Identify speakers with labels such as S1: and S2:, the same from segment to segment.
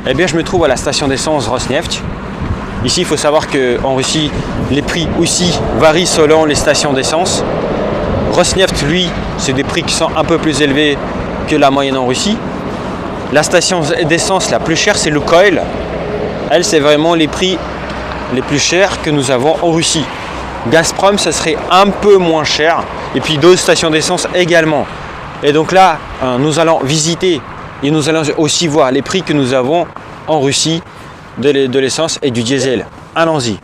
S1: Eh bien, je me trouve à la station d'essence Rosneft. Ici, il faut savoir qu'en Russie, les prix aussi varient selon les stations d'essence. Rosneft, lui, c'est des prix qui sont un peu plus élevés que la moyenne en Russie. La station d'essence la plus chère, c'est Lukoil. Elle, c'est vraiment les prix les plus chers que nous avons en Russie. Gazprom, ça serait un peu moins cher. Et puis d'autres stations d'essence également. Et donc là, nous allons visiter et nous allons aussi voir les prix que nous avons en Russie de l'essence et du diesel. Allons-y.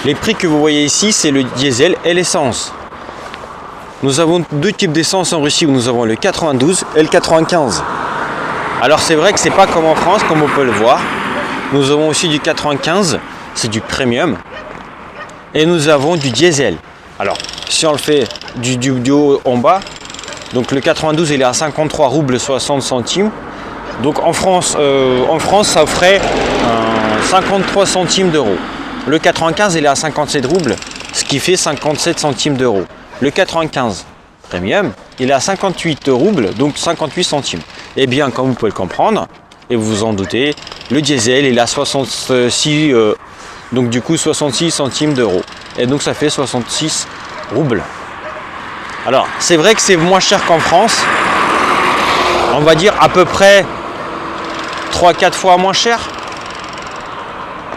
S1: Les prix que vous voyez ici, c'est le diesel et l'essence. Nous avons deux types d'essence en Russie où nous avons le 92 et le 95. Alors c'est vrai que c'est pas comme en France, comme on peut le voir. Nous avons aussi du 95, c'est du premium. Et nous avons du diesel. Alors si on le fait du haut en bas, donc le 92 il est à 53 roubles 60 centimes. Donc en France ça ferait 53 centimes d'euros. Le 95 il est à 57 roubles, ce qui fait 57 centimes d'euros. Le 95 premium il est à 58 roubles, donc 58 centimes. Et bien comme vous pouvez le comprendre, et vous vous en doutez, le diesel il est à 66, donc du coup 66 centimes d'euros. Et donc ça fait 66 roubles. Alors c'est vrai que c'est moins cher qu'en France, on va dire à peu près 3-4 fois moins cher.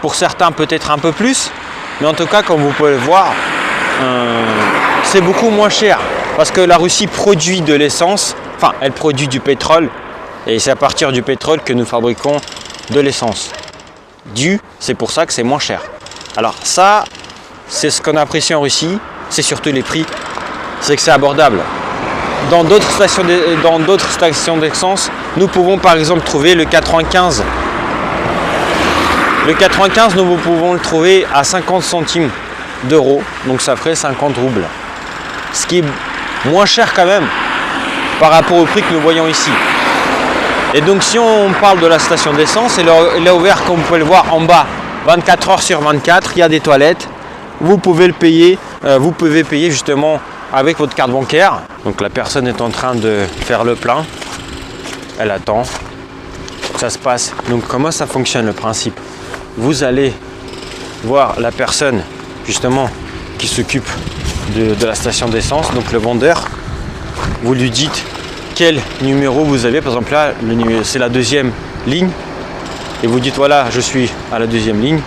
S1: Pour certains peut-être un peu plus, mais en tout cas comme vous pouvez le voir, c'est beaucoup moins cher. Parce que la Russie produit de l'essence, enfin elle produit du pétrole, et c'est à partir du pétrole que nous fabriquons de l'essence. C'est pour ça que c'est moins cher. Alors ça, c'est ce qu'on apprécie en Russie, c'est surtout les prix, c'est que c'est abordable. Dans d'autres stations d'essence, nous pouvons par exemple trouver le 95. Le 95, nous pouvons le trouver à 50 centimes d'euros, donc ça ferait 50 roubles. Ce qui est moins cher quand même par rapport au prix que nous voyons ici. Et donc si on parle de la station d'essence, elle est ouverte comme vous pouvez le voir en bas, 24 heures sur 24, il y a des toilettes. Vous pouvez le payer, vous pouvez payer justement avec votre carte bancaire. Donc la personne est en train de faire le plein, elle attend, ça se passe. Donc comment ça fonctionne le principe? Vous allez voir la personne justement qui s'occupe de la station d'essence, donc le vendeur. Vous lui dites quel numéro vous avez, par exemple là c'est la deuxième ligne, et vous dites voilà je suis à la deuxième ligne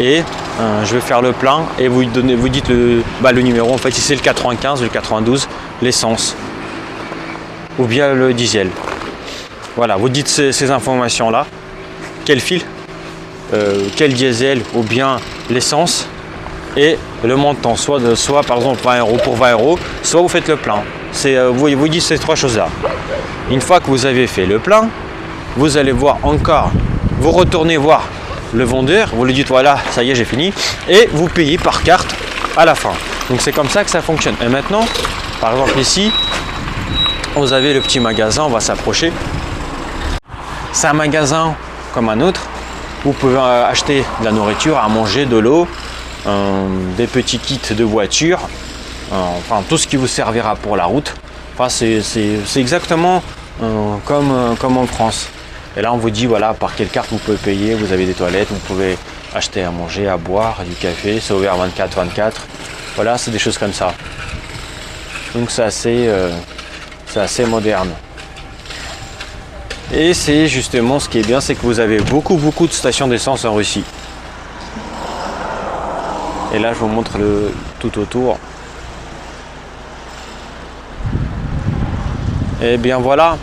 S1: et je vais faire le plein, et vous dites le numéro, en fait si c'est le 95, le 92, l'essence ou bien le diesel. Voilà, vous dites ces informations là, quel fil, quel diesel ou bien l'essence, et le montant, soit par exemple 20 euros pour 20 euros, soit vous faites le plein. Vous dites ces trois choses là. Une fois que vous avez fait le plein, vous allez voir encore, vous retournez voir le vendeur, vous lui dites voilà ça y est j'ai fini, et vous payez par carte à la fin. Donc c'est comme ça que ça fonctionne. Et maintenant par exemple ici vous avez le petit magasin, on va s'approcher. C'est un magasin comme un autre, vous pouvez acheter de la nourriture, à manger, de l'eau, des petits kits de voiture, enfin tout ce qui vous servira pour la route. Enfin c'est exactement comme en France. Et là on vous dit voilà par quelle carte vous pouvez payer, vous avez des toilettes, vous pouvez acheter à manger, à boire, du café, c'est ouvert 24/24. Voilà, c'est des choses comme ça. Donc c'est assez moderne. Et c'est justement ce qui est bien, c'est que vous avez beaucoup de stations d'essence en Russie. Et là je vous montre tout autour. Et bien voilà.